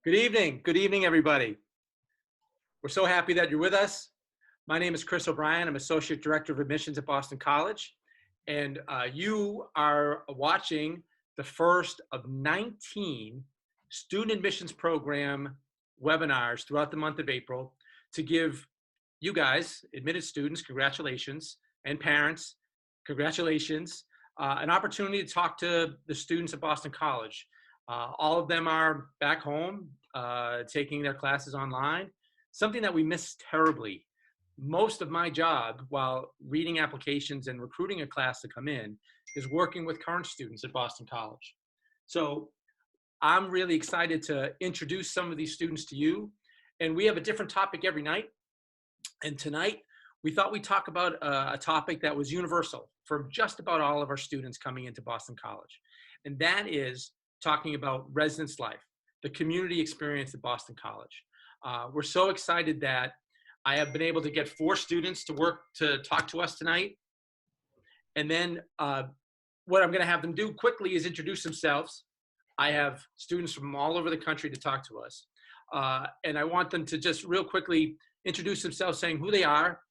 Good evening, everybody. We're so happy that you're with us. My name is Chris O'Brien. I'm Associate Director of Admissions at Boston College. And you are watching the first of 19 student admissions program webinars throughout the month of April to give you guys, admitted students, congratulations, and parents, congratulations, an opportunity to talk to the students at Boston College. All of them are back home, taking their classes online, something that we miss terribly. Most of my job while reading applications and recruiting a class to come in is working with current students at Boston College. So I'm really excited to introduce some of these students to you. And we have a different topic every night. And tonight, we thought we'd talk about a topic that was universal for just about all of our students coming into Boston College. And that is talking about residence life, the community experience at Boston College. We're so excited that I have been able to get 4 students to talk to us tonight. And then what I'm gonna have them do quickly is introduce themselves. I have students from all over the country to talk to us. And I want them to just real quickly introduce themselves, saying who they are,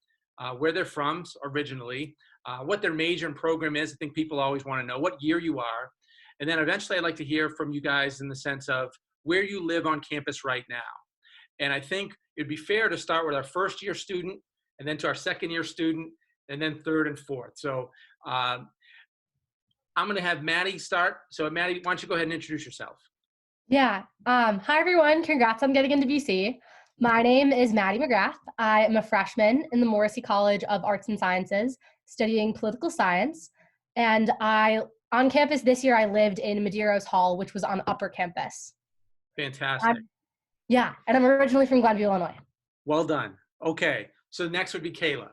where they're from originally, what their major and program is. I think people always wanna know what year you are. And then eventually I'd like to hear from you guys in the sense of where you live on campus right now. And I think it'd be fair to start with our first year student, and then to our second year student, and then third and fourth. So I'm gonna have Maddie start. So Maddie, why don't you go ahead and introduce yourself? Yeah. Hi, everyone. Congrats on getting into BC. My name is Maddie McGrath. I am a freshman in the Morrissey College of Arts and Sciences, studying political science. And on campus this year, I lived in Medeiros Hall, which was on upper campus. Fantastic. And I'm originally from Glenview, Illinois. Well done. Okay, so next would be Kayla.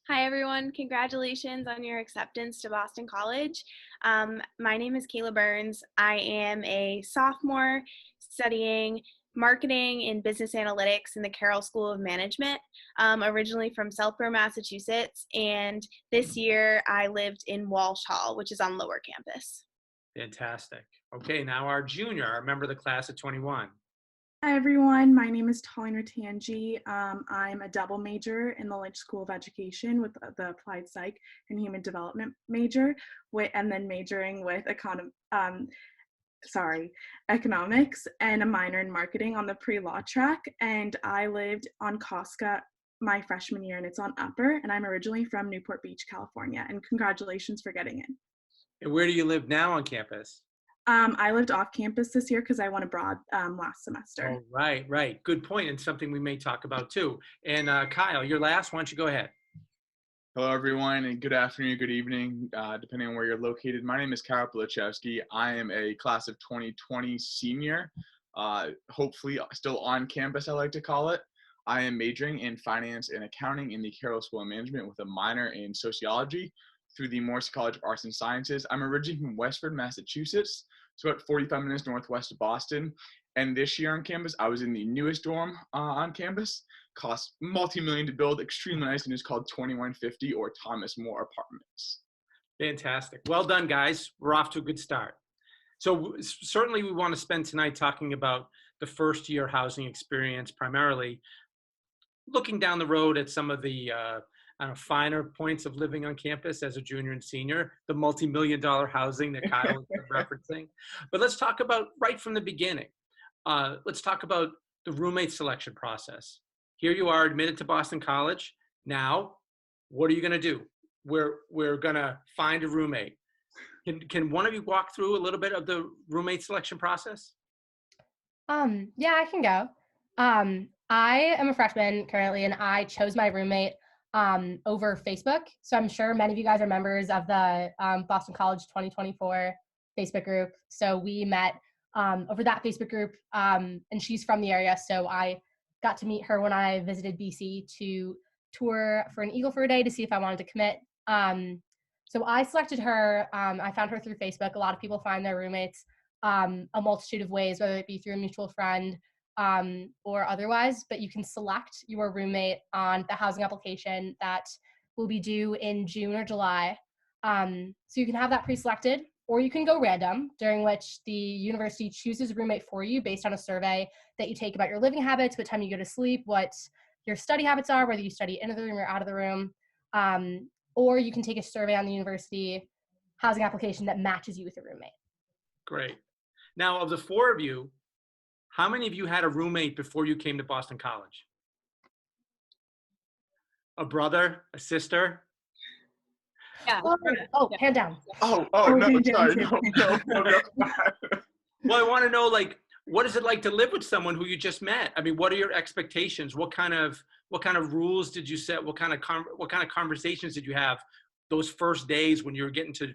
Hi, everyone. Congratulations on your acceptance to Boston College. My name is Kayla Byrnes. I am a sophomore studying marketing and business analytics in the Carroll School of Management, originally from Southborough, Massachusetts. And this year I lived in Walsh Hall, which is on Lower Campus. Fantastic. Okay, now our junior, our member of the class of 21. Hi everyone, my name is Tangi. I'm a double major in the Lynch School of Education with the Applied Psych and Human Development major, and then majoring with economics and a minor in marketing on the pre-law track. And I lived on Kostka my freshman year, and it's on upper, and I'm originally from Newport Beach, California, and congratulations for getting in. And where do you live now on campus? I lived off campus this year because I went abroad last semester. Oh, right. Good point, and something we may talk about too. And Kyle, you're last. Why don't you go ahead? Hello, everyone, and good afternoon, good evening, depending on where you're located. My name is Cara Ploshansky. I am a class of 2020 senior, hopefully still on campus, I like to call it. I am majoring in finance and accounting in the Carroll School of Management with a minor in sociology through the Morrissey College of Arts and Sciences. I'm originally from Westford, Massachusetts, so about 45 minutes northwest of Boston. And this year on campus, I was in the newest dorm on campus. Cost multi-million to build, extremely nice, and it's called 2150 or Thomas More Apartments. Fantastic. Well done, guys. We're off to a good start. So certainly we want to spend tonight talking about the first year housing experience, primarily looking down the road at some of the finer points of living on campus as a junior and senior, the multi-million-dollar housing that Kyle has been referencing. But let's talk about right from the beginning. Let's talk about the roommate selection process. Here you are admitted to Boston College. Now, what are you gonna do? We're gonna find a roommate. Can one of you walk through a little bit of the roommate selection process? Yeah, I can go. I am a freshman currently, and I chose my roommate over Facebook. So I'm sure many of you guys are members of the Boston College 2024 Facebook group. So we met over that Facebook group, and she's from the area. So I got to meet her when I visited BC to tour for an Eagle for a day to see if I wanted to commit. So I selected her. I found her through Facebook. A lot of people find their roommates a multitude of ways, whether it be through a mutual friend or otherwise, but you can select your roommate on the housing application that will be due in June or July. So you can have that pre-selected, or you can go random, during which the university chooses a roommate for you based on a survey that you take about your living habits, what time you go to sleep, what your study habits are, whether you study in the room or out of the room. Or you can take a survey on the university housing application that matches you with a roommate. Great. Now, of the four of you, how many of you had a roommate before you came to Boston College? A brother, a sister? Yeah. Hand down. No, Okay, sorry, down no. Well, I want to know, like, what is it like to live with someone who you just met? I mean, what are your expectations? What kind of rules did you set? What kind of conversations did you have those first days when you were getting to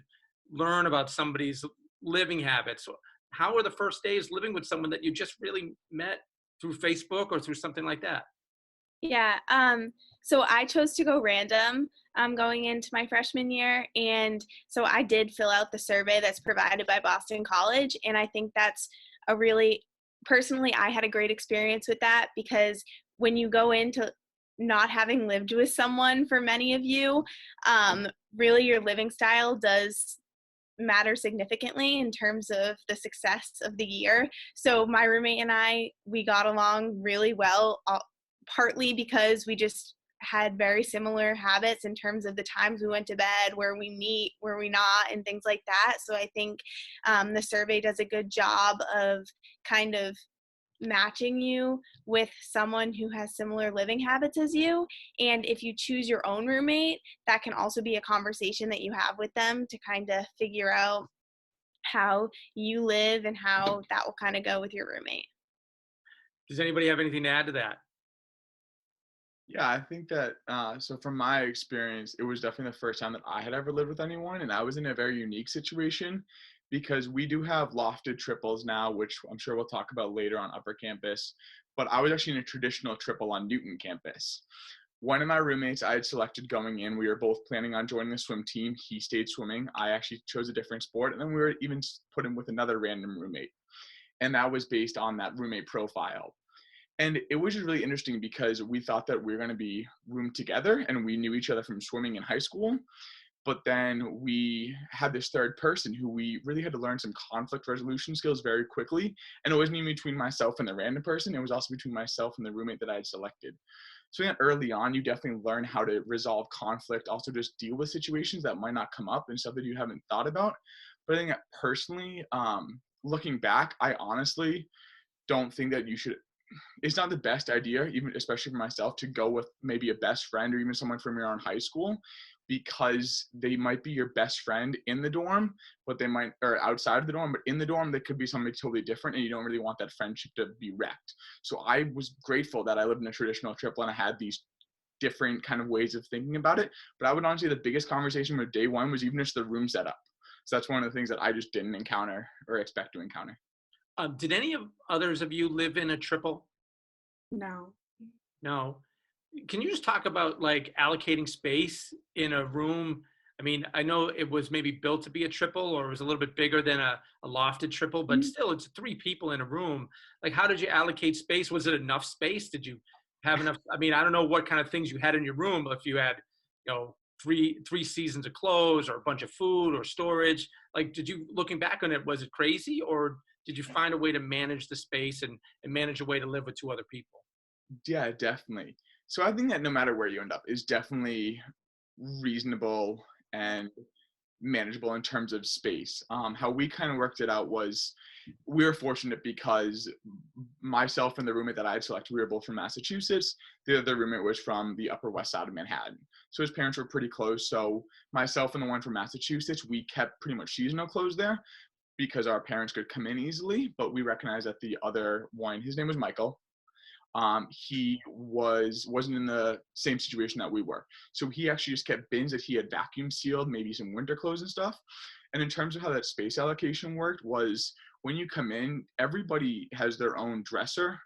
learn about somebody's living habits? How were the first days living with someone that you just really met through Facebook or through something like that? Yeah, so I chose to go random going into my freshman year, and so I did fill out the survey that's provided by Boston College, and I think that's personally, I had a great experience with that, because when you go into not having lived with someone, for many of you, really your living style does matter significantly in terms of the success of the year. So my roommate and I, we got along really well, partly because we just had very similar habits in terms of the times we went to bed, where we meet, where we not, and things like that. So I think the survey does a good job of kind of matching you with someone who has similar living habits as you. And if you choose your own roommate, that can also be a conversation that you have with them to kind of figure out how you live and how that will kind of go with your roommate. Does anybody have anything to add to that? Yeah, I think that, so from my experience, it was definitely the first time that I had ever lived with anyone, and I was in a very unique situation because we do have lofted triples now, which I'm sure we'll talk about later on upper campus, but I was actually in a traditional triple on Newton campus. One of my roommates I had selected going in, we were both planning on joining the swim team. He stayed swimming. I actually chose a different sport, and then we were even put in with another random roommate, and that was based on that roommate profile. And it was just really interesting because we thought that we were going to be roomed together and we knew each other from swimming in high school. But then we had this third person who we really had to learn some conflict resolution skills very quickly. And it wasn't even between myself and the random person. It was also between myself and the roommate that I had selected. So yeah, early on, you definitely learn how to resolve conflict, also just deal with situations that might not come up and stuff that you haven't thought about. But I think that personally, looking back, I honestly don't think that you should, it's not the best idea, even especially for myself, to go with maybe a best friend or even someone from your own high school, because they might be your best friend in the dorm, but they might, or outside of the dorm, but in the dorm, they could be somebody totally different and you don't really want that friendship to be wrecked. So I was grateful that I lived in a traditional triple and I had these different kind of ways of thinking about it. But I would honestly say the biggest conversation with day one was even just the room setup. So that's one of the things that I just didn't encounter or expect to encounter. Did any of others of you live in a triple? No. No. Can you just talk about like allocating space in a room? I mean, I know it was maybe built to be a triple or it was a little bit bigger than a lofted triple, but still it's 3 people in a room. Like, how did you allocate space? Was it enough space? Did you have enough? I mean, I don't know what kind of things you had in your room, if you had, you know, three seasons of clothes or a bunch of food or storage. Like, did you, looking back on it, was it crazy, or did you find a way to manage the space and manage a way to live with 2 other people? Yeah, definitely. So I think that no matter where you end up is definitely reasonable and manageable in terms of space. How we kind of worked it out was we were fortunate because myself and the roommate that I had selected, we were both from Massachusetts. The other roommate was from the Upper West Side of Manhattan. So his parents were pretty close. So myself and the one from Massachusetts, we kept pretty much seasonal clothes there because our parents could come in easily. But we recognized that the other one, his name was Michael. He wasn't in the same situation that we were. So he actually just kept bins that he had vacuum sealed, maybe some winter clothes and stuff. And in terms of how that space allocation worked was when you come in, everybody has their own dresser.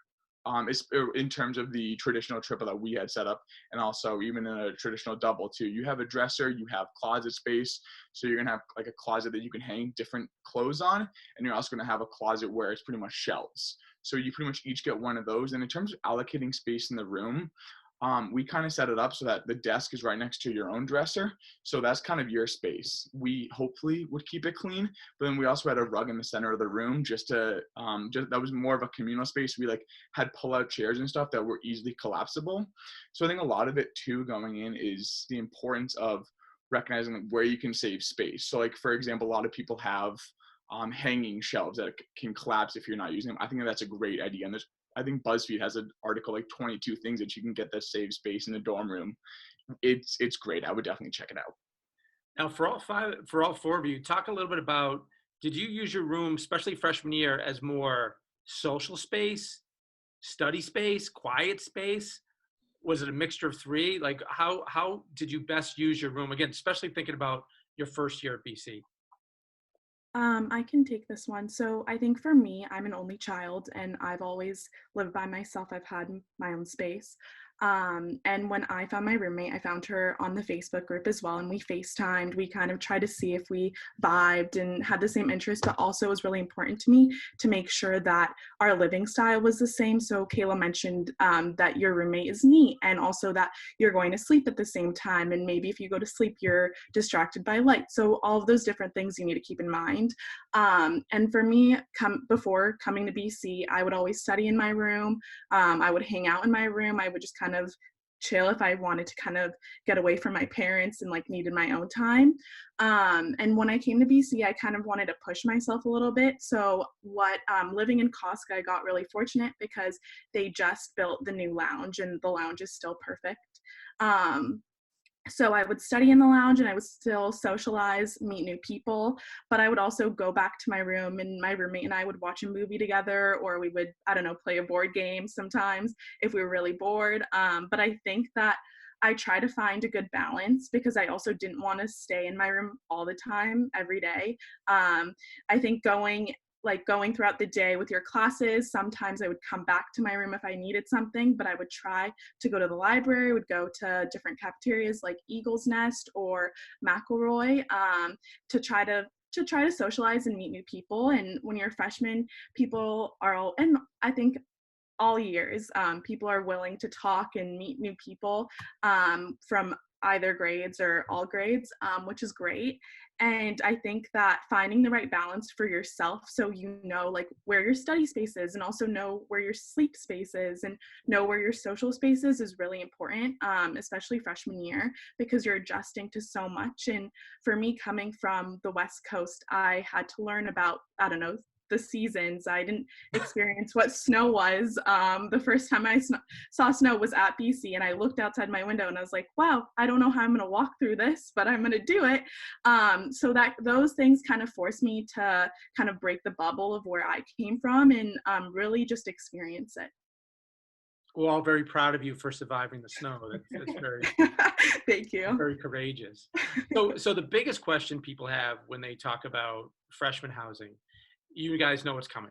It's in terms of the traditional triple that we had set up, and also even in a traditional double too. You have a dresser, you have closet space, so you're gonna have like a closet that you can hang different clothes on, and you're also gonna have a closet where it's pretty much shelves. So you pretty much each get one of those. And in terms of allocating space in the room, we kind of set it up so that the desk is right next to your own dresser. So that's kind of your space. We hopefully would keep it clean, but then we also had a rug in the center of the room just that was more of a communal space. We like had pull-out chairs and stuff that were easily collapsible. So I think a lot of it too going in is the importance of recognizing where you can save space. So like, for example, a lot of people have hanging shelves that can collapse if you're not using them. I think that's a great idea. And I think BuzzFeed has an article like 22 things that you can get that save space in the dorm room. It's great. I would definitely check it out. Now, for all four of you, talk a little bit about, did you use your room, especially freshman year, as more social space, study space, quiet space? Was it a mixture of three? Like, how did you best use your room? Again, especially thinking about your first year at BC. I can take this one. So I think for me, I'm an only child and I've always lived by myself. I've had my own space. And when I found my roommate, I found her on the Facebook group as well. And we FaceTimed. We kind of tried to see if we vibed and had the same interests, but also it was really important to me to make sure that our living style was the same. So Kayla mentioned that your roommate is neat and also that you're going to sleep at the same time. And maybe if you go to sleep, you're distracted by light. So all of those different things you need to keep in mind. And for me, before coming to BC, I would always study in my room. I would hang out in my room. I would just kind of chill if I wanted to kind of get away from my parents and like needed my own time. And when I came to BC, I kind of wanted to push myself a little bit. So living in Kostka, I got really fortunate because they just built the new lounge and the lounge is still perfect. So I would study in the lounge and I would still socialize, meet new people, but I would also go back to my room and my roommate and I would watch a movie together, or we would, I don't know, play a board game sometimes if we were really bored. But I think that I try to find a good balance because I also didn't want to stay in my room all the time, every day. I think going throughout the day with your classes, sometimes I would come back to my room if I needed something, but I would try to go to the library, would go to different cafeterias like Eagle's Nest or McElroy to try to socialize and meet new people. And when you're a freshman, and I think all years, people are willing to talk and meet new people from either grades or all grades, which is great. And I think that finding the right balance for yourself, so you know like where your study space is and also know where your sleep space is and know where your social space is really important, especially freshman year, because you're adjusting to so much. And for me, coming from the West Coast, I had to learn about, I don't know, the seasons. I didn't experience what snow was. The first time I saw snow was at BC, and I looked outside my window and I was like, wow, I don't know how I'm going to walk through this, but I'm going to do it. So that those things kind of forced me to kind of break the bubble of where I came from and really just experience it. We're all very proud of you for surviving the snow. That's very Thank you. Very courageous. So the biggest question people have when they talk about freshman housing, you guys know what's coming,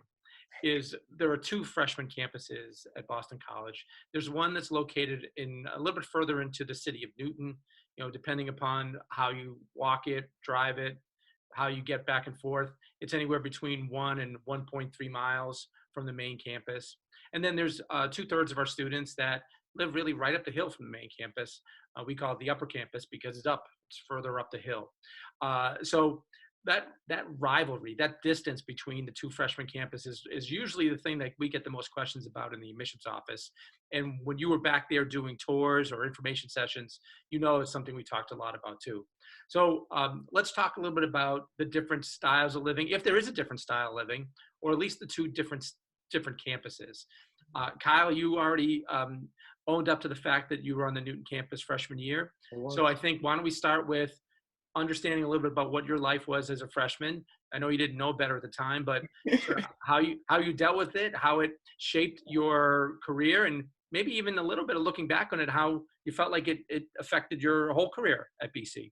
is there are two freshman campuses at Boston College. There's one that's located in a little bit further into the city of Newton, depending upon how you walk it, drive it, how you get back and forth. It's anywhere between 1 and 1.3 miles from the main campus. And then there's 2/3 of our students that live really right up the hill from the main campus. We call it the upper campus because it's further up the hill. So that rivalry, that distance between the two freshman campuses is usually the thing that we get the most questions about in the admissions office. And when you were back there doing tours or information sessions, it's something we talked a lot about too. So let's talk a little bit about the different styles of living, if there is a different style of living, or at least the two different campuses. Kyle, you already owned up to the fact that you were on the Newton campus freshman year. So I think, why don't we start with understanding a little bit about what your life was as a freshman. I know you didn't know better at the time, but how you dealt with it, how it shaped your career, and maybe even a little bit of looking back on it, how you felt like it affected your whole career at BC.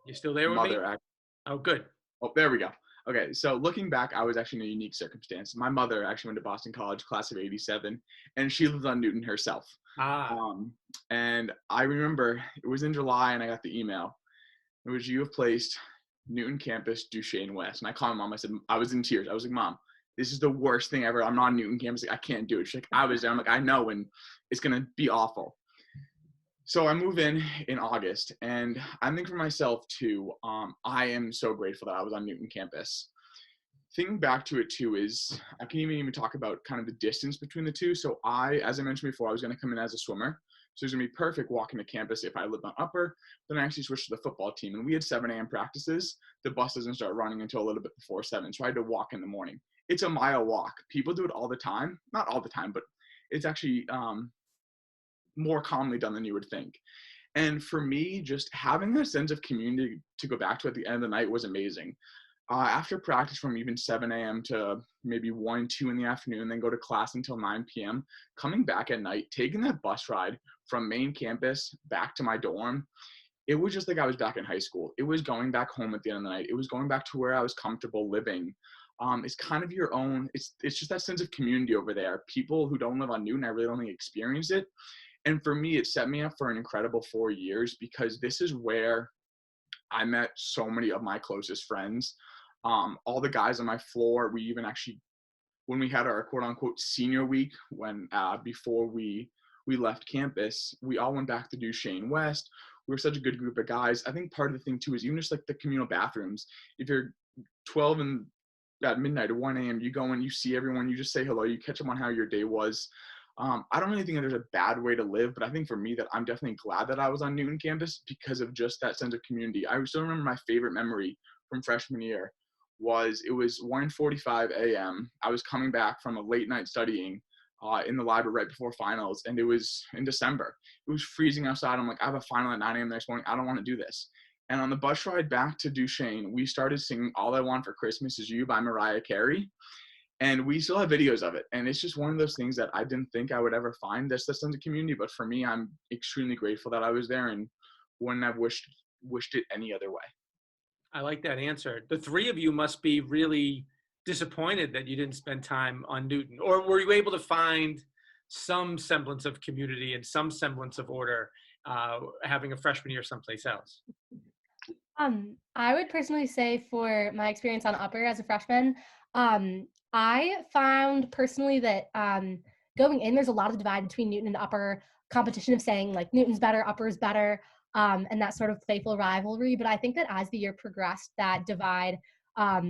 You still there with me? Oh, good. Oh, there we go. Okay, so looking back, I was actually in a unique circumstance. My mother actually went to Boston College, class of '87, and she lived on Newton herself. And I remember it was in July, and I got the email. It was, you have placed Newton campus, Duchesne West. And I called my mom. I said, I was in tears. I was like, Mom, this is the worst thing ever. I'm not on Newton campus. Like, I can't do it. She's like, I was there. I'm like, I know, and it's going to be awful. So I move in August, and I think for myself too, I am so grateful that I was on Newton campus. Thinking back to it too is, I can even talk about kind of the distance between the two. So as I mentioned before, I was going to come in as a swimmer. So it was going to be perfect walking to campus if I lived on Upper. Then I actually switched to the football team, and we had 7 a.m. practices. The bus doesn't start running until a little bit before 7, so I had to walk in the morning. It's a mile walk. People do it all the time. Not all the time, but it's actually more commonly done than you would think. And for me, just having that sense of community to go back to at the end of the night was amazing. After practice from even 7 a.m. to maybe 1, 2 in the afternoon, then go to class until 9 p.m., coming back at night, taking that bus ride from main campus back to my dorm, it was just like I was back in high school. It was going back home at the end of the night. It was going back to where I was comfortable living. It's kind of your own, it's just that sense of community over there. People who don't live on Newton, I really only experienced it. And for me, it set me up for an incredible 4 years, because this is where I met so many of my closest friends. All the guys on my floor, we even actually, when we had our quote unquote senior week, when before we left campus, we all went back to Duchesne West. We were such a good group of guys. I think part of the thing too is even just like the communal bathrooms. If you're 12 and at midnight or 1 a.m., you go and you see everyone, you just say hello, you catch up on how your day was. I don't really think that there's a bad way to live, but I think for me that I'm definitely glad that I was on Newton campus because of just that sense of community. I still remember my favorite memory from freshman year was it was 1:45 a.m. I was coming back from a late night studying in the library right before finals, and it was in December. It was freezing outside. I'm like, I have a final at 9 a.m. the next morning. I don't want to do this. And on the bus ride back to Duchesne, we started singing All I Want for Christmas Is You by Mariah Carey. And we still have videos of it. And it's just one of those things that I didn't think I would ever find, this sense of community. But for me, I'm extremely grateful that I was there and wouldn't have wished it any other way. I like that answer. The three of you must be really disappointed that you didn't spend time on Newton. Or were you able to find some semblance of community and some semblance of order having a freshman year someplace else? I would personally say for my experience on Upper as a freshman, I found personally that going in, there's a lot of divide between Newton and Upper, competition of saying like Newton's better, Upper's better, and that sort of playful rivalry. But I think that as the year progressed, that divide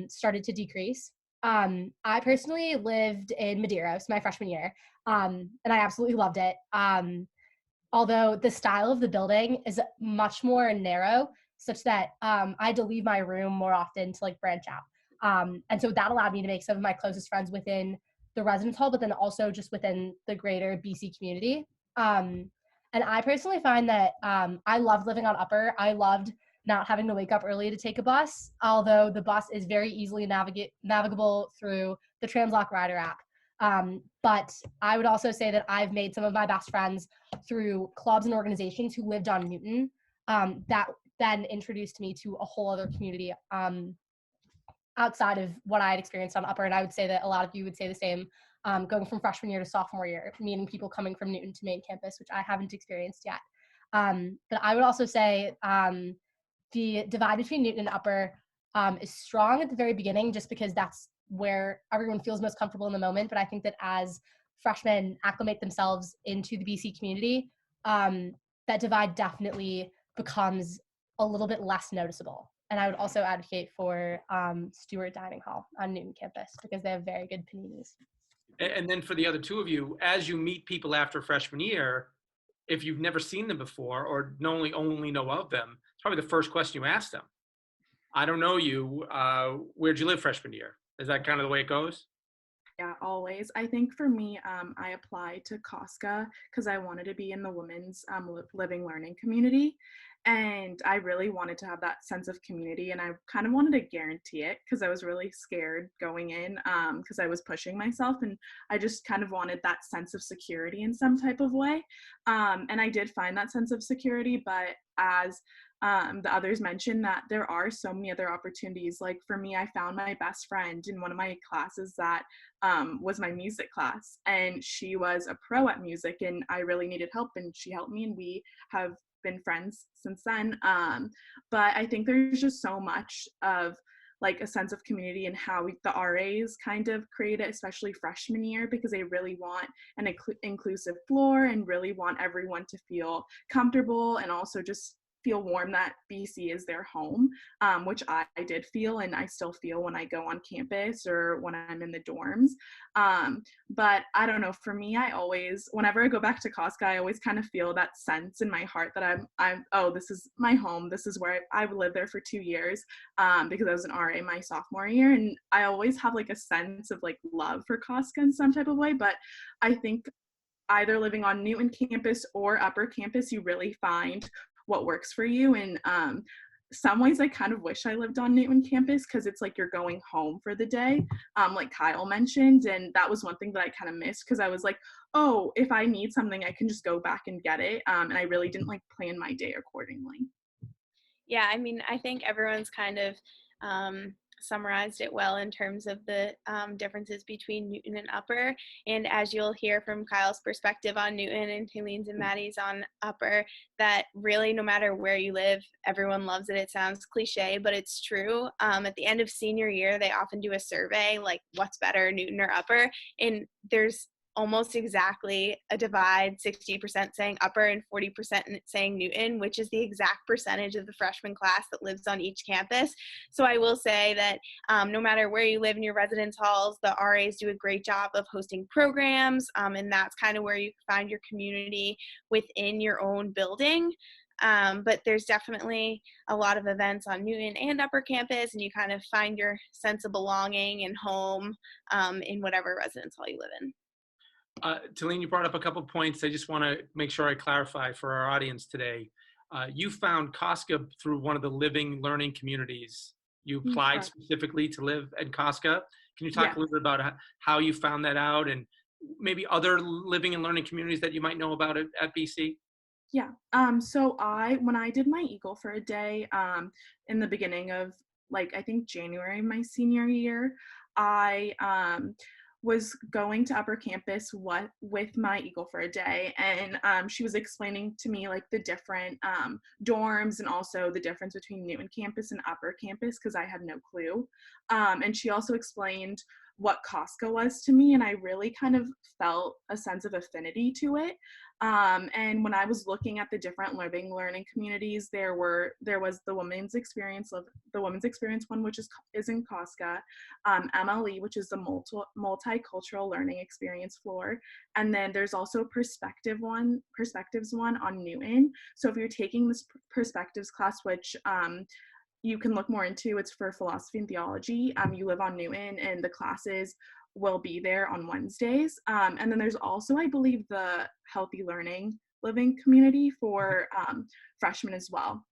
started to decrease. I personally lived in Madeiros my freshman year, and I absolutely loved it. Although the style of the building is much more narrow, such that I had to leave my room more often to like branch out. And so that allowed me to make some of my closest friends within the residence hall, but then also just within the greater BC community. And I personally find that I loved living on Upper. I loved not having to wake up early to take a bus, although the bus is very easily navigable through the Translock Rider app. But I would also say that I've made some of my best friends through clubs and organizations who lived on Newton. That then introduced me to a whole other community outside of what I had experienced on Upper. And I would say that a lot of you would say the same, going from freshman year to sophomore year, meaning people coming from Newton to main campus, which I haven't experienced yet. But I would also say the divide between Newton and Upper is strong at the very beginning, just because that's where everyone feels most comfortable in the moment. But I think that as freshmen acclimate themselves into the BC community, that divide definitely becomes a little bit less noticeable. And I would also advocate for Stewart Dining Hall on Newton campus because they have very good paninis. And then for the other two of you, as you meet people after freshman year, if you've never seen them before or only know of them, it's probably the first question you ask them. I don't know you. Where'd you live freshman year? Is that kind of the way it goes? Yeah, always. I think for me, I applied to Kostka because I wanted to be in the women's living learning community. And I really wanted to have that sense of community, and I kind of wanted to guarantee it because I was really scared going in because I was pushing myself, and I just kind of wanted that sense of security in some type of way. And I did find that sense of security, but as the others mentioned, that there are so many other opportunities. Like for me, I found my best friend in one of my classes that was was my music class, and she was a pro at music, and I really needed help, and she helped me, and we have been friends since then. But I think there's just so much of like a sense of community and how the RAs kind of create it, especially freshman year, because they really want an inclusive floor and really want everyone to feel comfortable and also just feel warm that BC is their home, which I did feel, and I still feel when I go on campus or when I'm in the dorms. But I don't know, for me, I always, whenever I go back to Kostka, I always kind of feel that sense in my heart that oh, this is my home. This is where I lived there for 2 years, because I was an RA my sophomore year. And I always have like a sense of like love for Kostka in some type of way. But I think either living on Newton campus or upper campus, you really find what works for you. And some ways I kind of wish I lived on Newton campus, because it's like you're going home for the day, like Kyle mentioned. And that was one thing that I kind of missed, because I was like, oh, if I need something, I can just go back and get it. And I really didn't like plan my day accordingly. Yeah, I mean, I think everyone's kind of summarized it well in terms of the differences between Newton and Upper. And as you'll hear from Kyle's perspective on Newton and Tayleen's and Maddie's on Upper, that really no matter where you live, everyone loves it. It sounds cliche, but it's true. At the end of senior year, they often do a survey like what's better, Newton or Upper, and there's almost exactly a divide, 60% saying Upper and 40% saying Newton, which is the exact percentage of the freshman class that lives on each campus. So I will say that no matter where you live in your residence halls, the RAs do a great job of hosting programs, and that's kind of where you find your community within your own building. But there's definitely a lot of events on Newton and Upper Campus, and you kind of find your sense of belonging and home in whatever residence hall you live in. Taleen, you brought up a couple points. I just want to make sure I clarify for our audience today. You found Kostka through one of the living learning communities. You applied specifically to live in Kostka. Can you talk a little bit about how you found that out, and maybe other living and learning communities that you might know about at BC? Yeah. So when I did my Eagle for a day, in the beginning of like, I think January of my senior year, I was going to Upper Campus with my Eagle for a day, and she was explaining to me like the different dorms and also the difference between Newton campus and Upper Campus, because I had no clue. And she also explained what Kostka was to me, and I really kind of felt a sense of affinity to it. And when I was looking at the different living learning communities, there was the women's experience one, which is in Kostka, MLE, which is the multicultural learning experience floor, and then there's also perspectives one on Newton. So if you're taking this perspectives class, which you can look more into, it's for philosophy and theology, you live on Newton, and the classes will be there on Wednesdays. And then there's also, I believe, the healthy learning living community for freshmen as well.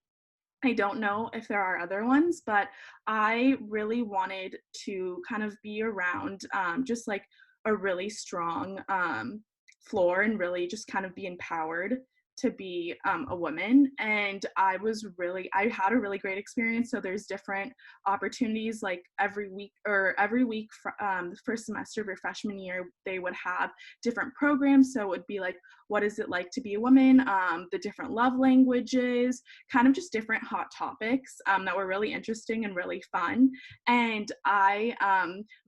I don't know if there are other ones, but I really wanted to kind of be around just like a really strong floor and really just kind of be empowered to be a woman. And I had a really great experience. So there's different opportunities, like every week the first semester of your freshman year, they would have different programs. So it would be like, what is it like to be a woman, the different love languages, kind of just different hot topics that were really interesting and really fun. And I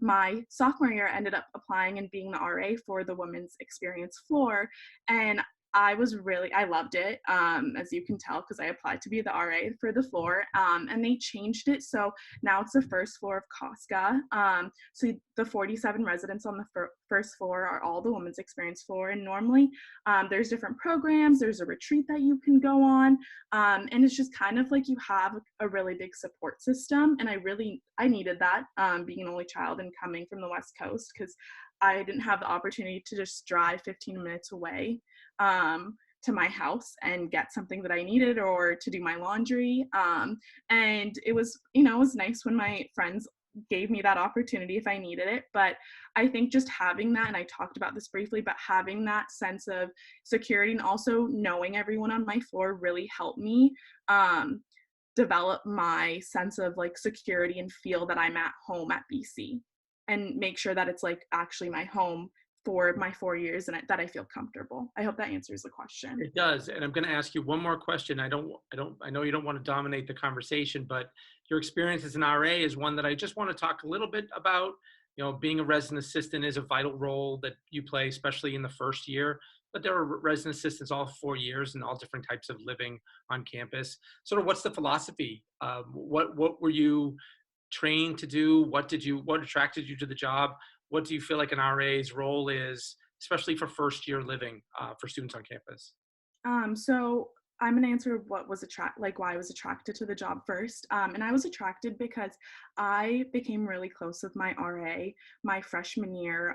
my sophomore year ended up applying and being the RA for the women's experience floor, and I loved it, as you can tell, because I applied to be the RA for the floor, and they changed it. So now it's the first floor of Kostka. So the 47 residents on the first floor are all the women's experience floor. And normally there's different programs. There's a retreat that you can go on. And it's just kind of like you have a really big support system. And I needed that, being an only child and coming from the West Coast, because I didn't have the opportunity to just drive 15 minutes away to my house and get something that I needed, or to do my laundry. And it was nice when my friends gave me that opportunity if I needed it. But I think just having that, and I talked about this briefly, but having that sense of security and also knowing everyone on my floor really helped me develop my sense of like security and feel that I'm at home at BC. and make sure that it's like actually my home for my 4 years and that I feel comfortable. I hope that answers the question. It does. And I'm going to ask you one more question. I know you don't want to dominate the conversation, but your experience as an RA is one that I just want to talk a little bit about. You know, being a resident assistant is a vital role that you play, especially in the first year, but there are resident assistants all 4 years and all different types of living on campus. Sort of what's the philosophy? What were you trained to do? What attracted you to the job? What do you feel like an RA's role is, especially for first year living for students on campus? So I'm gonna answer what was why I was attracted to the job first. And I was attracted because I became really close with my RA my freshman year.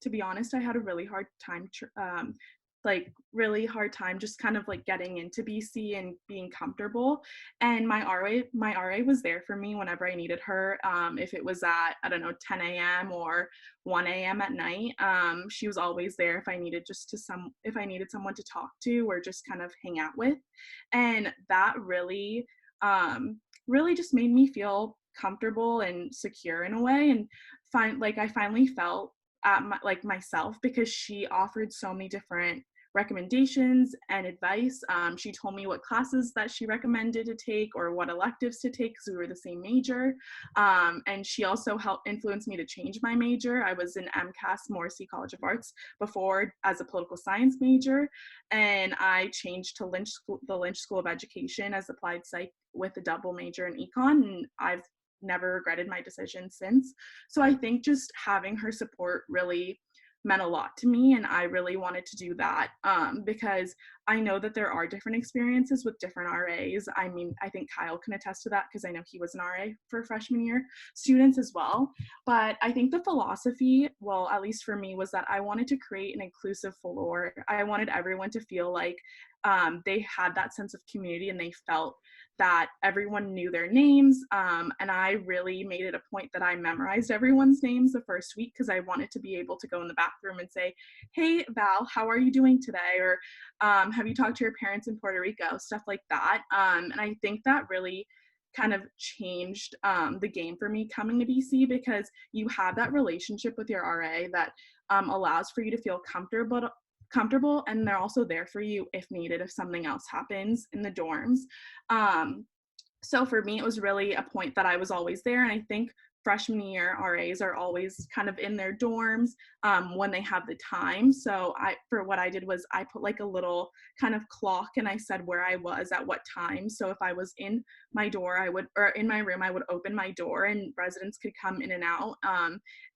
To be honest, I had a really hard time just kind of like getting into BC and being comfortable. And my RA was there for me whenever I needed her. If it was at, I don't know, 10 a.m. or 1 a.m. at night, she was always there if I needed someone to talk to or just kind of hang out with. And that really just made me feel comfortable and secure in a way. And I finally felt at myself, because she offered so many different recommendations and advice. She told me what classes that she recommended to take or what electives to take because we were the same major. And she also helped influence me to change my major. I was in MCAS, Morrissey College of Arts, before as a political science major, and I changed to the Lynch School of Education as applied psych with a double major in econ, and I've never regretted my decision since. So I think just having her support really meant a lot to me, and I really wanted to do that because I know that there are different experiences with different RAs. I mean, I think Kyle can attest to that because I know he was an RA for freshman year students as well. But I think the philosophy, well, at least for me, was that I wanted to create an inclusive floor. I wanted everyone to feel like they had that sense of community and they felt that everyone knew their names. And I really made it a point that I memorized everyone's names the first week because I wanted to be able to go in the bathroom and say, hey, Val, how are you doing today? Or have you talked to your parents in Puerto Rico? Stuff like that. And I think that really kind of changed the game for me coming to BC, because you have that relationship with your RA that allows for you to feel comfortable, and they're also there for you if needed, if something else happens in the dorms. So for me, it was really a point that I was always there. And I think freshman year RAs are always kind of in their dorms when they have the time. So what I did was I put like a little kind of clock and I said where I was at what time. So if I was in my in my room, I would open my door and residents could come in and out.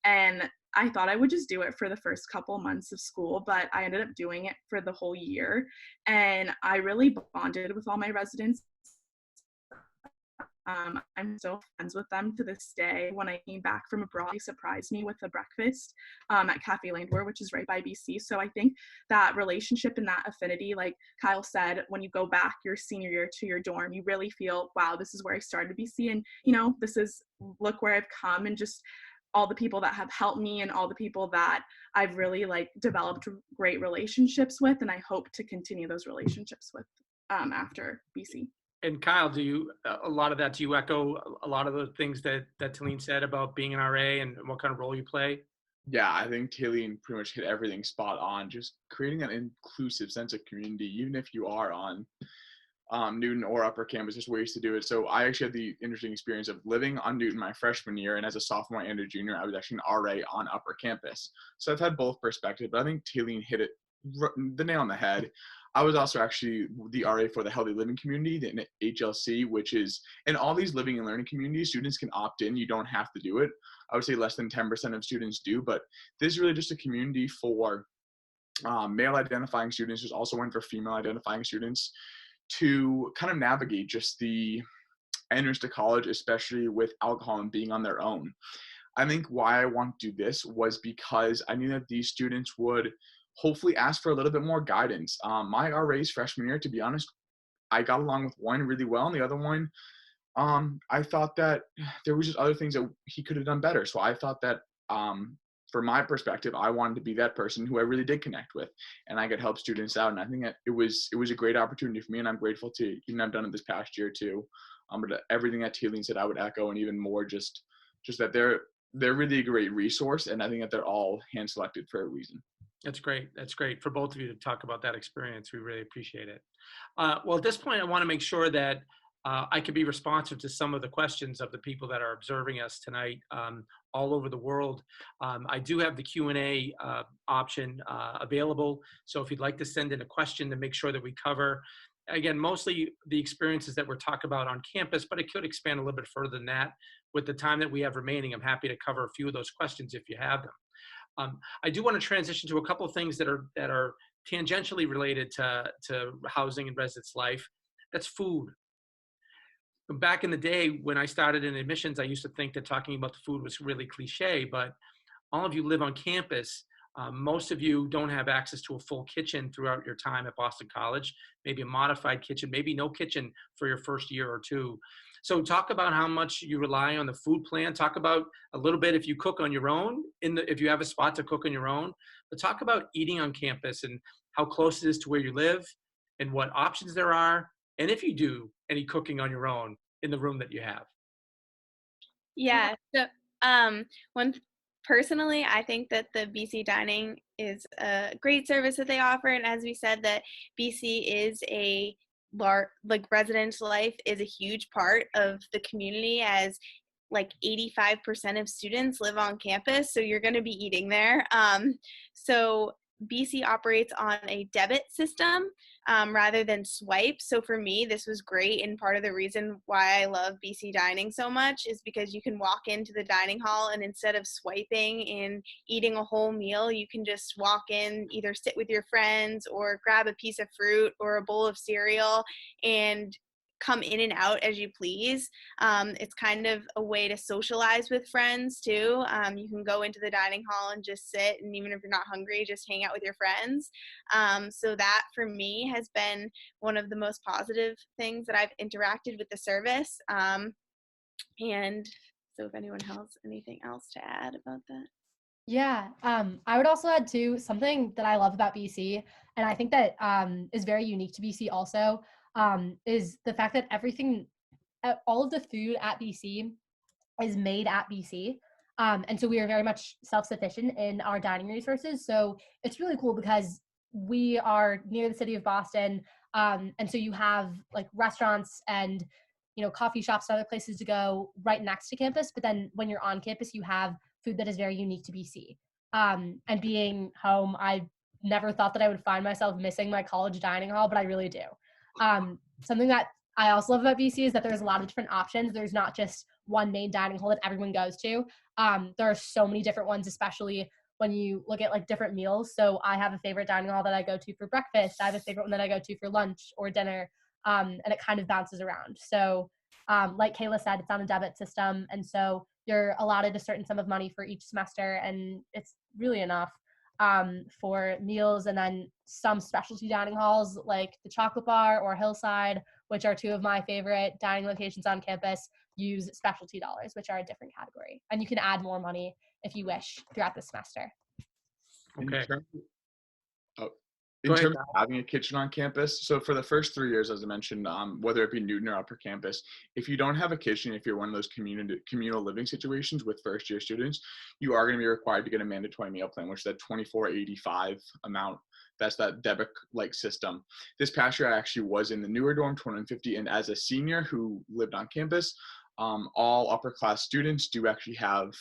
And I thought I would just do it for the first couple months of school, but I ended up doing it for the whole year. And I really bonded with all my residents. I'm still friends with them to this day. When I came back from abroad, they surprised me with a breakfast at Cafe Landwehr, which is right by BC. So I think that relationship and that affinity, like Kyle said, when you go back your senior year to your dorm, you really feel, wow, this is where I started BC. And, look where I've come, and just all the people that have helped me and all the people that I've really developed great relationships with. And I hope to continue those relationships with after BC. And Kyle, do you echo a lot of the things that Talene said about being an RA and what kind of role you play? Yeah, I think Talene pretty much hit everything spot on. Just creating an inclusive sense of community, even if you are on Newton or Upper Campus, there's ways to do it. So I actually had the interesting experience of living on Newton my freshman year, and as a sophomore and a junior, I was actually an RA on Upper Campus. So I've had both perspectives, but I think Talene hit it the nail on the head. I was also actually the RA for the Healthy Living Community, the HLC, which is in all these living and learning communities, students can opt in. You don't have to do it. I would say less than 10% of students do, but this is really just a community for male identifying students. There's also one for female identifying students to kind of navigate just the entrance to college, especially with alcohol and being on their own. I think why I want to do this was because I knew that these students would hopefully ask for a little bit more guidance. My RA's freshman year, to be honest, I got along with one really well, and the other one, I thought that there was just other things that he could have done better. So I thought that from my perspective, I wanted to be that person who I really did connect with, and I could help students out. And I think that it was a great opportunity for me, and I'm grateful to even have done it this past year too. But everything that Talene said, I would echo, and even more, just that they're really a great resource, and I think that they're all hand selected for a reason. That's great. That's great for both of you to talk about that experience. We really appreciate it. Well, at this point, I want to make sure that I can be responsive to some of the questions of the people that are observing us tonight all over the world. I do have the Q&A option available. So if you'd like to send in a question to make sure that we cover, again, mostly the experiences that we're talking about on campus, but it could expand a little bit further than that. With the time that we have remaining, I'm happy to cover a few of those questions if you have them. I do want to transition to a couple of things that are tangentially related to housing and residence life. That's food. Back in the day when I started in admissions, I used to think that talking about the food was really cliche, but all of you live on campus. Most of you don't have access to a full kitchen throughout your time at Boston College, maybe a modified kitchen, maybe no kitchen for your first year or two. So talk about how much you rely on the food plan. Talk about a little bit if you cook on your own, if you have a spot to cook on your own. But talk about eating on campus and how close it is to where you live and what options there are. And if you do any cooking on your own in the room that you have. Yeah. So personally, I think that the BC dining is a great service that they offer. And as we said, that BC is a residence life is a huge part of the community, as like 85% of students live on campus. So you're going to be eating there. So BC operates on a debit system rather than swipe. So for me, this was great. And part of the reason why I love BC dining so much is because you can walk into the dining hall, and instead of swiping and eating a whole meal, you can just walk in, either sit with your friends or grab a piece of fruit or a bowl of cereal and come in and out as you please. It's kind of a way to socialize with friends too. You can go into the dining hall and just sit, and even if you're not hungry, just hang out with your friends. So that for me has been one of the most positive things that I've interacted with the service. And so if anyone has anything else to add about that. Yeah, I would also add too, something that I love about BC, and I think that is very unique to BC also, is the fact that all of the food at BC is made at BC. And so we are very much self-sufficient in our dining resources. So it's really cool because we are near the city of Boston. And so you have like restaurants and, coffee shops and other places to go right next to campus. But then when you're on campus, you have food that is very unique to BC. And being home, I never thought that I would find myself missing my college dining hall, but I really do. Something that I also love about BC is that there's a lot of different options. There's not just one main dining hall that everyone goes to. There are so many different ones, especially when you look at like different meals. So I have a favorite dining hall that I go to for breakfast. I have a favorite one that I go to for lunch or dinner. And it kind of bounces around. So like Kayla said, it's on a debit system. And so you're allotted a certain sum of money for each semester, and it's really enough for meals. And then some specialty dining halls like the Chocolate Bar or Hillside, which are two of my favorite dining locations on campus, use specialty dollars, which are a different category. And you can add more money if you wish throughout the semester. Okay. In terms of having a kitchen on campus, so for the first 3 years, as I mentioned, whether it be Newton or upper campus, if you don't have a kitchen, if you're one of those communal living situations with first year students, you are going to be required to get a mandatory meal plan, which is that $24.85 amount. That's that debit-like system. This past year, I actually was in the newer dorm, 2150, and as a senior who lived on campus, all upper class students do actually have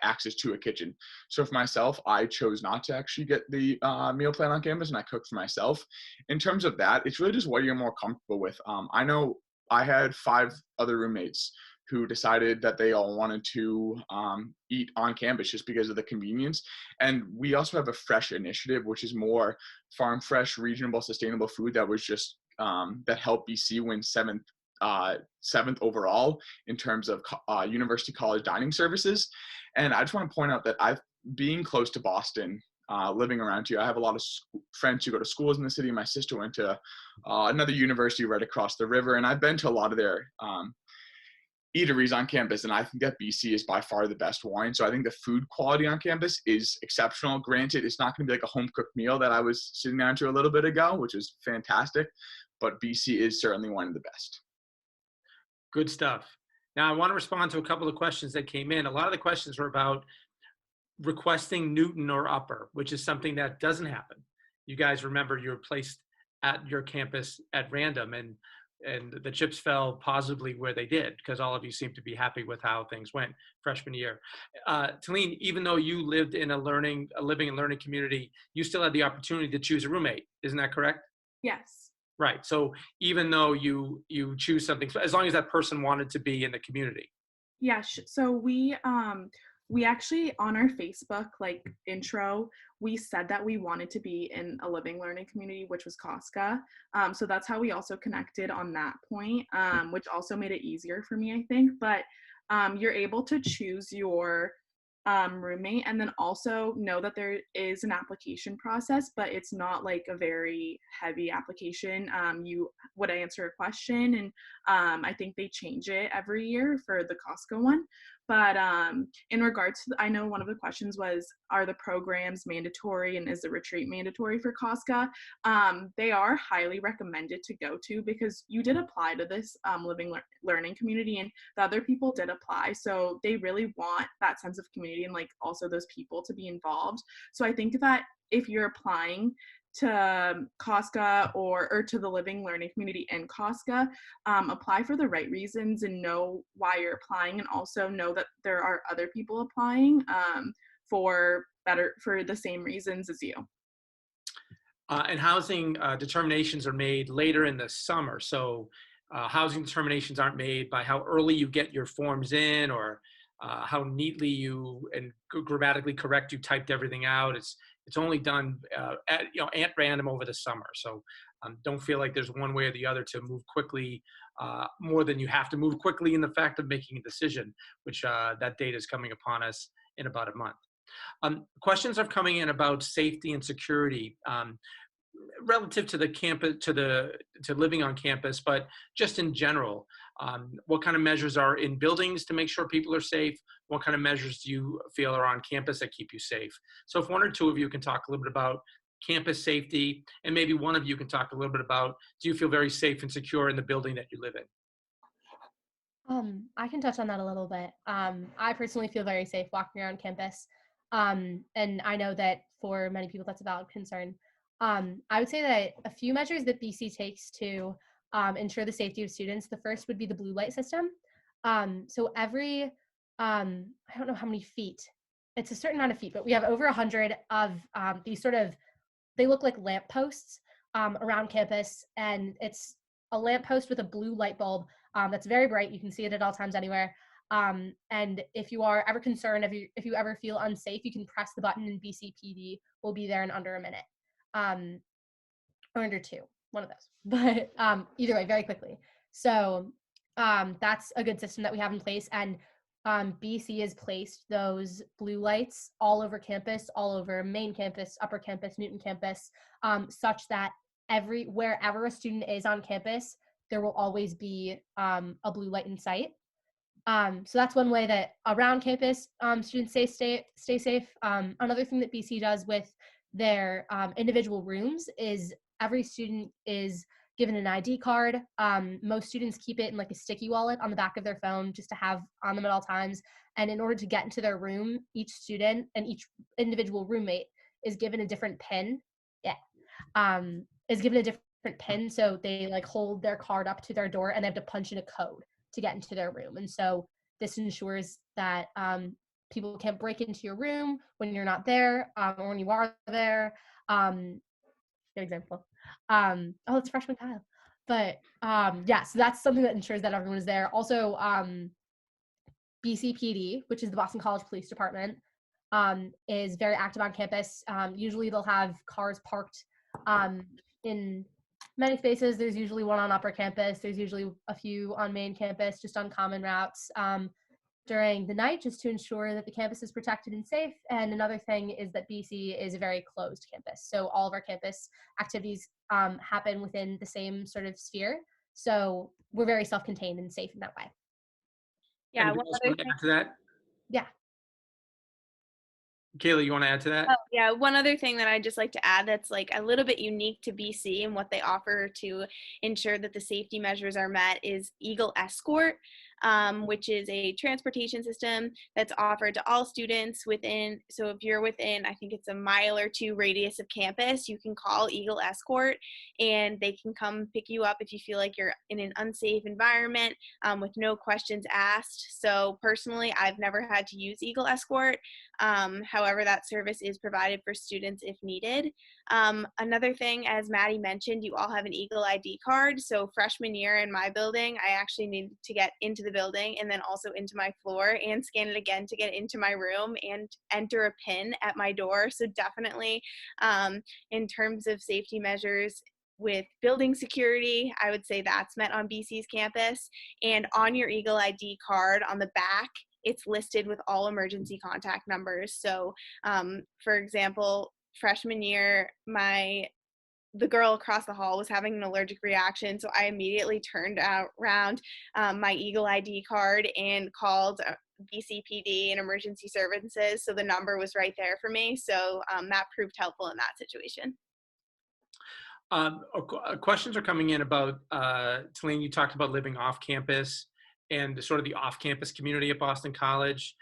access to a kitchen. So for myself, I chose not to actually get the meal plan on campus, and I cooked for myself. In terms of that, it's really just what you're more comfortable with. I know I had 5 other roommates who decided that they all wanted to eat on campus just because of the convenience. And we also have a fresh initiative, which is more farm fresh, regional, sustainable food that was just that helped BC win 7th overall in terms of university college dining services. And I just want to point out that being close to Boston, living around here, I have a lot of friends who go to schools in the city. My sister went to another university right across the river, and I've been to a lot of their eateries on campus, and I think that BC is by far the best one. So I think the food quality on campus is exceptional. Granted, it's not going to be like a home cooked meal that I was sitting down to a little bit ago, which is fantastic, but BC is certainly one of the best. Good stuff. Now, I want to respond to a couple of questions that came in. A lot of the questions were about requesting Newton or upper, which is something that doesn't happen. You guys remember you were placed at your campus at random, and the chips fell positively where they did, because all of you seem to be happy with how things went freshman year. Talene, even though you lived in a living and learning community, you still had the opportunity to choose a roommate. Isn't that correct? Yes. Right. So even though you choose something, as long as that person wanted to be in the community. Yeah, so we actually, on our Facebook like intro, we said that we wanted to be in a living learning community, which was Kostka. So that's how we also connected on that point, which also made it easier for me, I think. But you're able to choose your roommate, and then also know that there is an application process, but it's not like a very heavy application. You would answer a question, and I think they change it every year for the Kostka one. But in regards to, I know one of the questions was, are the programs mandatory and is the retreat mandatory for Kostka? They are highly recommended to go to, because you did apply to this living learning community, and the other people did apply. So they really want that sense of community and like also those people to be involved. So I think that if you're applying to Kostka or to the living learning community in Kostka, apply for the right reasons and know why you're applying, and also know that there are other people applying for the same reasons as you. And housing determinations are made later in the summer. So housing determinations aren't made by how early you get your forms in, or how neatly you and grammatically correct you typed everything out. It's only done at random over the summer. So don't feel like there's one way or the other to move quickly, more than you have to move quickly in the fact of making a decision, which that date is coming upon us in about a month. Questions are coming in about safety and security relative to the campus, to living on campus, but just in general. What kind of measures are in buildings to make sure people are safe? What kind of measures do you feel are on campus that keep you safe? So if one or two of you can talk a little bit about campus safety, and maybe one of you can talk a little bit about, do you feel very safe and secure in the building that you live in? I can touch on that a little bit. I personally feel very safe walking around campus. And I know that for many people that's a valid concern. I would say that a few measures that BC takes to ensure the safety of students, the first would be the blue light system. So every, I don't know how many feet, it's a certain amount of feet, but we have over 100 of these sort of, they look like lamp posts around campus, and it's a lamp post with a blue light bulb that's very bright. You can see it at all times anywhere. And if you are ever concerned, if you ever feel unsafe, you can press the button and BCPD will be there in under a minute, or under 2, one of those. But either way, very quickly. So that's a good system that we have in place. And BC has placed those blue lights all over campus, all over main campus, upper campus, Newton campus, such that wherever a student is on campus, there will always be a blue light in sight. So that's one way that around campus students stay safe. Another thing that BC does with their individual rooms is every student is given an ID card. Most students keep it in like a sticky wallet on the back of their phone just to have on them at all times. And in order to get into their room, each student and each individual roommate is given a different PIN. Is given a different PIN, so they like hold their card up to their door and they have to punch in a code to get into their room. And so this ensures that people can't break into your room when you're not there, or when you are there. Good example. It's freshman Kyle. But yeah, so that's something that ensures that everyone is there. Also, BCPD, which is the Boston College Police Department, is very active on campus. Usually they'll have cars parked in many spaces. There's usually one on upper campus. There's usually a few on main campus, just on common routes during the night, just to ensure that the campus is protected and safe. And another thing is that BC is a very closed campus. So all of our campus activities happen within the same sort of sphere. So we're very self-contained and safe in that way. Yeah. One other thing. Add to that? Yeah. Kayla, you want to add to that? Oh, yeah. One other thing that I'd just like to add that's like a little bit unique to BC and what they offer to ensure that the safety measures are met is Eagle Escort. which is a transportation system that's offered to all students within, so if you're within, I think it's a mile or two radius of campus, you can call Eagle Escort and they can come pick you up if you feel like you're in an unsafe environment with no questions asked. So personally, I've never had to use Eagle Escort. However, that service is provided for students if needed. Another thing, as Maddie mentioned, you all have an Eagle ID card. So freshman year in my building, I actually needed to get into the building and then also into my floor and scan it again to get into my room and enter a PIN at my door. So definitely in terms of safety measures with building security, I would say that's met on BC's campus. And on your Eagle ID card on the back, it's listed with all emergency contact numbers. So for example, freshman year, the girl across the hall was having an allergic reaction, so I immediately turned around my Eagle ID card and called BCPD and emergency services, so the number was right there for me. So that proved helpful in that situation. Questions are coming in about, Talene, you talked about living off campus and sort of the off-campus community at Boston College.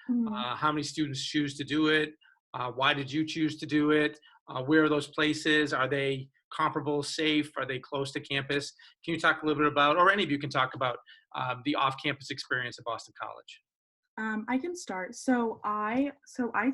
How many students choose to do it? Why did you choose to do it? Where are those places? Are they comparable, safe? Are they close to campus? Can you talk a little bit about, or any of you can talk about, the off-campus experience at Boston College? I can start. So I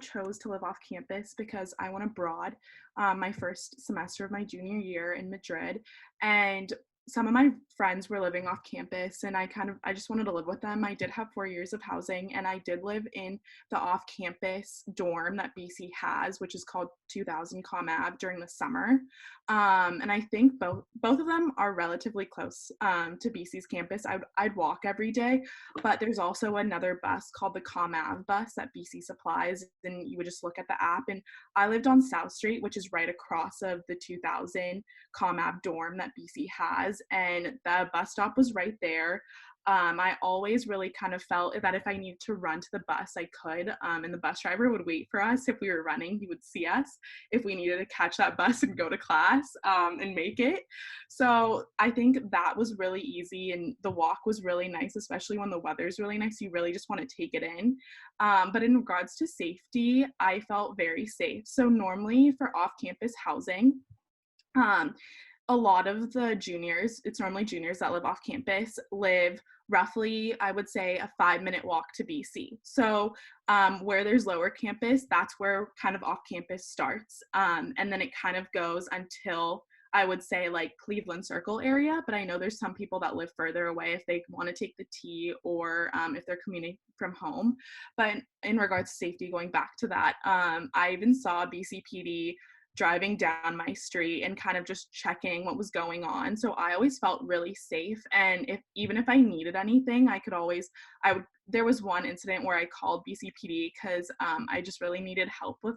chose to live off campus because I went abroad my first semester of my junior year in Madrid, and some of my friends were living off campus and I just wanted to live with them. I did have 4 years of housing and I did live in the off campus dorm that BC has, which is called 2000 ComAb during the summer. And I think both of them are relatively close to BC's campus. I'd walk every day, but there's also another bus called the ComAv bus that BC supplies, and you would just look at the app. And I lived on South Street, which is right across of the 2000 ComAb dorm that BC has, and the bus stop was right there. I always really kind of felt that if I needed to run to the bus, I could, and the bus driver would wait for us. If we were running, he would see us if we needed to catch that bus and go to class and make it. So I think that was really easy, and the walk was really nice, especially when the weather's really nice. You really just want to take it in. But in regards to safety, I felt very safe. So normally for off-campus housing, a lot of the juniors, it's normally juniors that live off campus, live roughly, I would say, a 5-minute walk to BC. So where there's lower campus, that's where kind of off campus starts. And then it kind of goes until, I would say, like Cleveland Circle area. But I know there's some people that live further away if they want to take the T, or if they're commuting from home. But in regards to safety, going back to that, I even saw BCPD driving down my street and kind of just checking what was going on. So I always felt really safe. And even if I needed anything, there was one incident where I called BCPD because I just really needed help with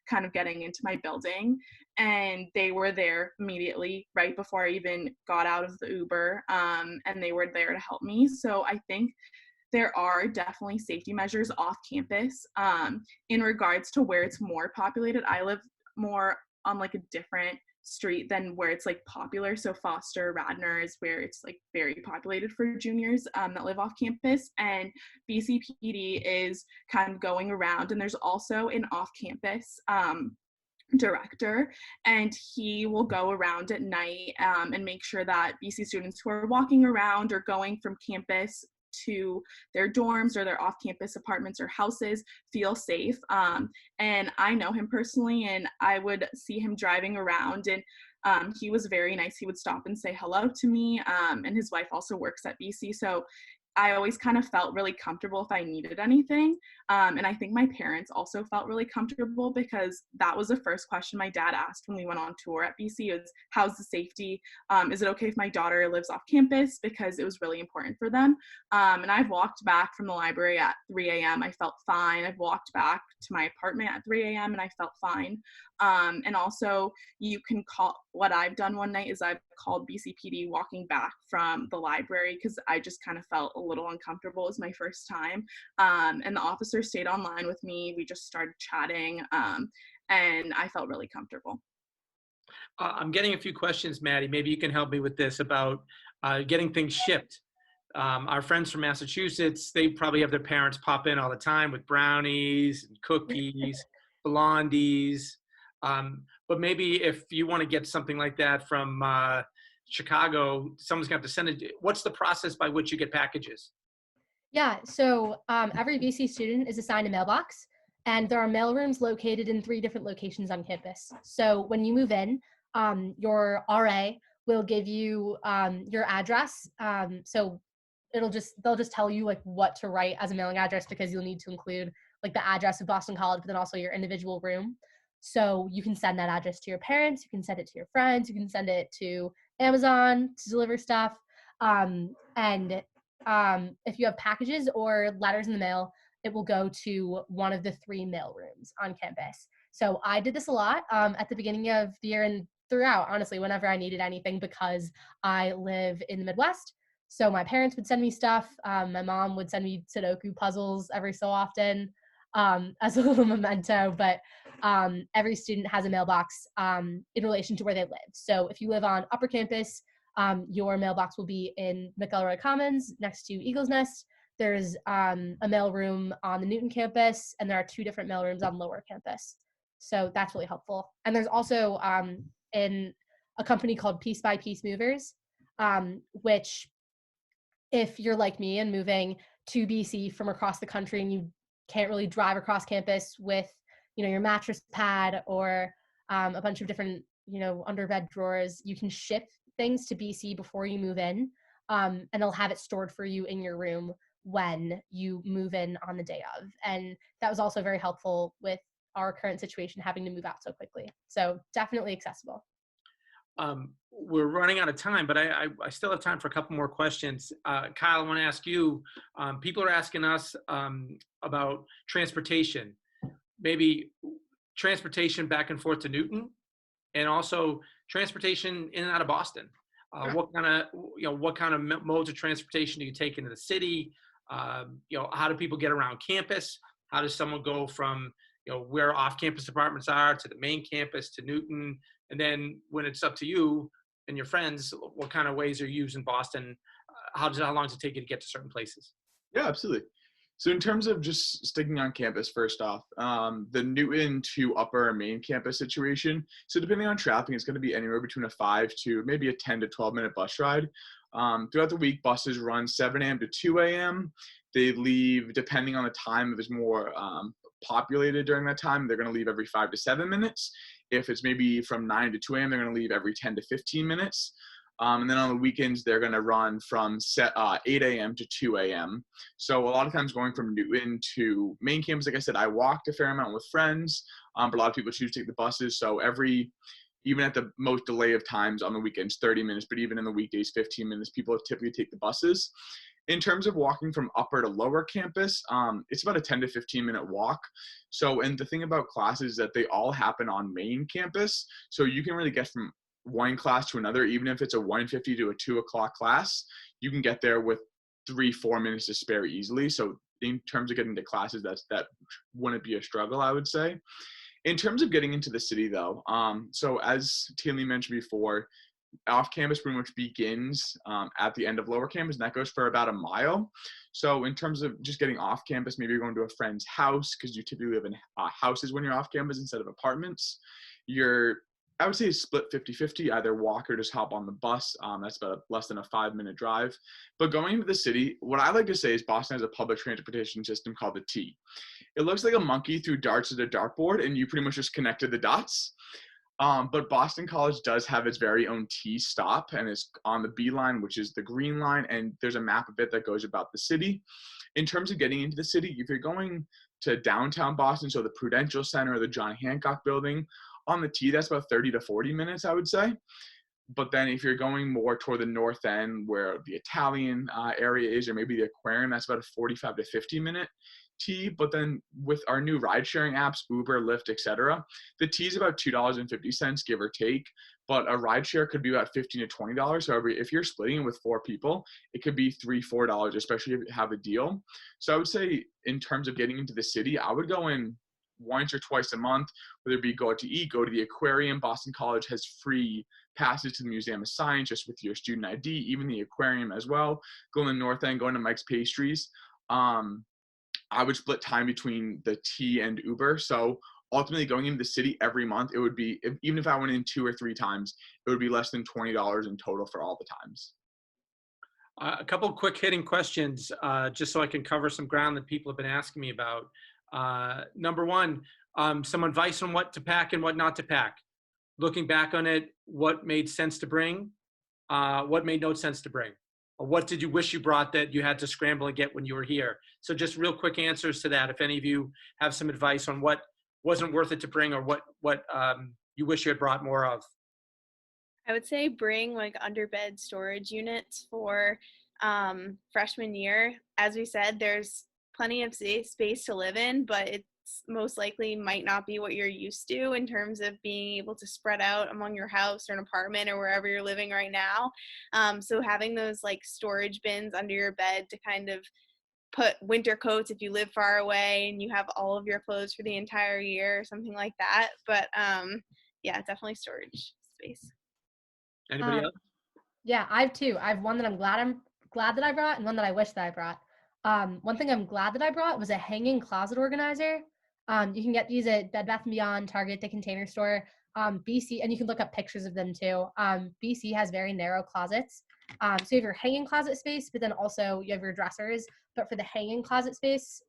kind of getting into my building. And they were there immediately right before I even got out of the Uber. And they were there to help me. So I think there are definitely safety measures off campus. In regards to where it's more populated, I live more on like a different street than where it's like popular. So Foster, Radnor is where it's like very populated for juniors that live off campus, and BCPD is kind of going around, and there's also an off campus director, and he will go around at night and make sure that BC students who are walking around or going from campus to their dorms or their off-campus apartments or houses feel safe. And I know him personally, and I would see him driving around, and he was very nice. He would stop and say hello to me, and his wife also works at BC. So I always kind of felt really comfortable if I needed anything. And I think my parents also felt really comfortable because that was the first question my dad asked when we went on tour at BC is, how's the safety? Is it okay if my daughter lives off campus? Because it was really important for them. And I've walked back from the library at 3 a.m. I felt fine. I've walked back to my apartment at 3 a.m. and I felt fine. And also you can call, what I've done one night is I've called BCPD walking back from the library because I just kind of felt a little uncomfortable. It was my first time. And the officer stayed online with me. We just started chatting, and I felt really comfortable. I'm getting a few questions, Maddie. Maybe you can help me with this about getting things shipped. Our friends from Massachusetts, they probably have their parents pop in all the time with brownies and cookies, blondies. But maybe if you want to get something like that from Chicago, someone's going to have to send it. What's the process by which you get packages? Yeah, so every VC student is assigned a mailbox, and there are mailrooms located in 3 different locations on campus. So when you move in, your RA will give you your address. So they'll just tell you like what to write as a mailing address, because you'll need to include like the address of Boston College, but then also your individual room. So you can send that address to your parents, you can send it to your friends, you can send it to Amazon to deliver stuff. And if you have packages or letters in the mail, it will go to one of the 3 mail rooms on campus. So I did this a lot at the beginning of the year and throughout, honestly, whenever I needed anything, because I live in the Midwest. So my parents would send me stuff. My mom would send me Sudoku puzzles every so often as a little memento. But every student has a mailbox in relation to where they live. So if you live on upper campus, your mailbox will be in McElroy Commons next to Eagle's Nest. There's a mailroom on the Newton campus, and there are 2 different mailrooms on lower campus. So that's really helpful. And there's also in a company called Piece by Piece Movers, which if you're like me and moving to BC from across the country and you can't really drive across campus with, your mattress pad or a bunch of different, under bed drawers, you can ship things to BC before you move in, and they'll have it stored for you in your room when you move in on the day of. And that was also very helpful with our current situation, having to move out so quickly. So definitely accessible. We're running out of time, but I still have time for a couple more questions. Kyle, I want to ask you, people are asking us about transportation, maybe transportation back and forth to Newton, and also transportation in and out of Boston. What kind of modes of transportation do you take into the city? How do people get around campus? How does someone go from where off-campus apartments are to the main campus to Newton? And then when it's up to you and your friends, what kind of ways are you using Boston? How long does it take you to get to certain places? Yeah, absolutely. So in terms of just sticking on campus, first off, the Newton to upper main campus situation. So depending on traffic, it's going to be anywhere between a 5 to maybe a 10 to 12 minute bus ride. Throughout the week, buses run 7 a.m. to 2 a.m. They leave, depending on the time, if it's more populated during that time, they're going to leave every 5 to 7 minutes. If it's maybe from 9 to 2 a.m., they're going to leave every 10 to 15 minutes. And then on the weekends, they're going to run from 8 a.m. to 2 a.m. So a lot of times going from Newton to main campus, like I said, I walked a fair amount with friends, but a lot of people choose to take the buses. So even at the most delay of times on the weekends, 30 minutes, but even in the weekdays, 15 minutes, people typically take the buses. In terms of walking from upper to lower campus, it's about a 10 to 15 minute walk. So, and the thing about classes is that they all happen on main campus. So you can really get from one class to another, even if it's a 1:50 to a 2 o'clock class, you can get there with 3-4 minutes to spare easily. So in terms of getting to classes, that wouldn't be a struggle, I would say. In terms of getting into the city though, so as Tangi mentioned before, off campus pretty much begins at the end of lower campus, and that goes for about a mile. So in terms of just getting off campus, maybe you're going to a friend's house, because you typically live in houses when you're off campus instead of apartments. I would say split 50-50, either walk or just hop on the bus. That's about less than a 5-minute drive. But going into the city, what I like to say is Boston has a public transportation system called the T. It looks like a monkey threw darts at a dartboard, and you pretty much just connected the dots. But Boston College does have its very own T stop, and it's on the B line, which is the green line, and there's a map of it that goes about the city. In terms of getting into the city, if you're going to downtown Boston, so the Prudential Center or the John Hancock Building, on the T, that's about 30 to 40 minutes, I would say. But then if you're going more toward the north end where the Italian area is, or maybe the aquarium, that's about a 45 to 50 minute T. But then with our new ride sharing apps, Uber, Lyft, etc., the T is about $2.50, give or take. But a ride share could be about $15 to $20. However, if you're splitting it with 4 people, it could be $3-4, especially if you have a deal. So I would say in terms of getting into the city, I would go in once or twice a month, whether it be go out to eat, go to the aquarium. Boston College has free passes to the Museum of Science just with your student ID, even the aquarium as well. Going to the North End, going to Mike's Pastries. I would split time between the T and Uber. So ultimately going into the city every month, it would be, even if I went in 2 or 3 times, it would be less than $20 in total for all the times. A couple of quick hitting questions, just so I can cover some ground that people have been asking me about. Number one, some advice on what to pack and what not to pack. Looking back on it, what made sense to bring? What made no sense to bring? Or what did you wish you brought that you had to scramble and get when you were here? So just real quick answers to that. If any of you have some advice on what wasn't worth it to bring, or what you wish you had brought more of. I would say bring like underbed storage units for freshman year. As we said, there's plenty of space to live in, but it's most likely might not be what you're used to in terms of being able to spread out among your house or an apartment or wherever you're living right now. So having those like storage bins under your bed to kind of put winter coats if you live far away and you have all of your clothes for the entire year or something like that. But yeah, definitely storage space. Anybody else? Yeah, I have 2. I have one that I'm glad that I brought, and one that I wish that I brought. One thing I'm glad that I brought was a hanging closet organizer. You can get these at Bed Bath & Beyond, Target, The Container Store, BC, and you can look up pictures of them too. BC has very narrow closets. So you have your hanging closet space, but then also you have your dressers. But for the hanging closet space,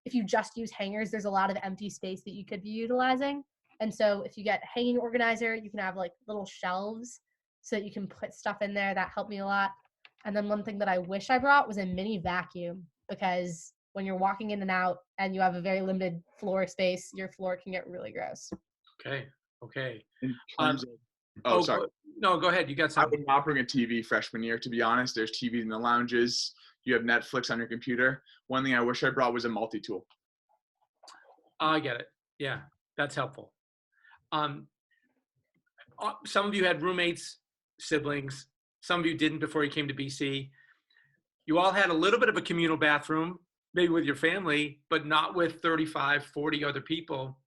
if you just use hangers, there's a lot of empty space that you could be utilizing. And so if you get hanging organizer, you can have like little shelves so that you can put stuff in there. That helped me a lot. And then one thing that I wish I brought was a mini vacuum, because when you're walking in and out and you have a very limited floor space, your floor can get really gross. Okay. In terms of, sorry. No, go ahead. You got I something. would not bring a TV freshman year, to be honest. There's TVs in the lounges. You have Netflix on your computer. One thing I wish I brought was a multi-tool. Oh, I get it. Yeah, that's helpful. Some of you had roommates, siblings. Some of you didn't before you came to BC. You all had a little bit of a communal bathroom, maybe with your family, but not with 35, 40 other people.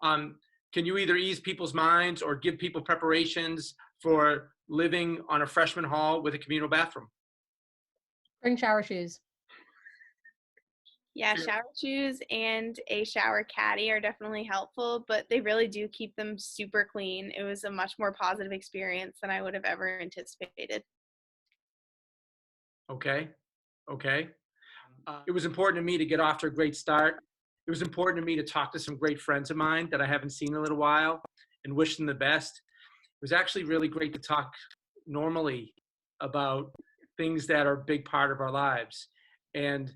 Can you either ease people's minds or give people preparations for living on a freshman hall with a communal bathroom? Bring shower shoes. Yeah, shower shoes and a shower caddy are definitely helpful, but they really do keep them super clean. It was a much more positive experience than I would have ever anticipated. Okay. It was important to me to get off to a great start. It was important to me to talk to some great friends of mine that I haven't seen in a little while and wish them the best. It was actually really great to talk normally about things that are a big part of our lives. And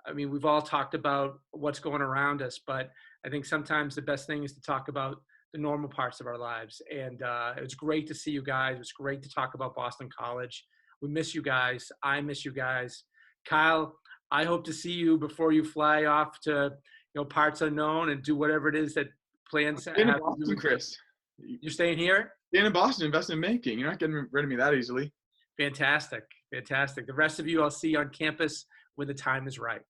I mean, we've all talked about what's going around us, but I think sometimes the best thing is to talk about the normal parts of our lives. And it was great to see you guys. It was great to talk about Boston College. We miss you guys. I miss you guys. Kyle, I hope to see you before you fly off to parts unknown and do whatever it is that plans have. In Boston, Chris. You're staying here? Staying in Boston, investment banking. You're not getting rid of me that easily. Fantastic. The rest of you I'll see on campus when the time is right.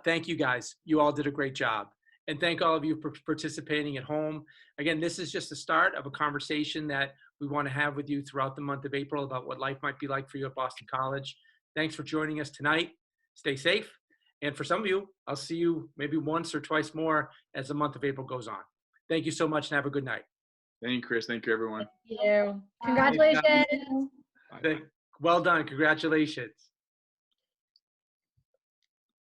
Thank you guys. You all did a great job. And thank all of you for participating at home. Again, this is just the start of a conversation that we want to have with you throughout the month of April about what life might be like for you at Boston College. Thanks for joining us tonight. Stay safe. And for some of you, I'll see you maybe once or twice more as the month of April goes on. Thank you so much and have a good night. Thank you, Chris. Thank you, everyone. Thank you. Congratulations. Well done. Congratulations.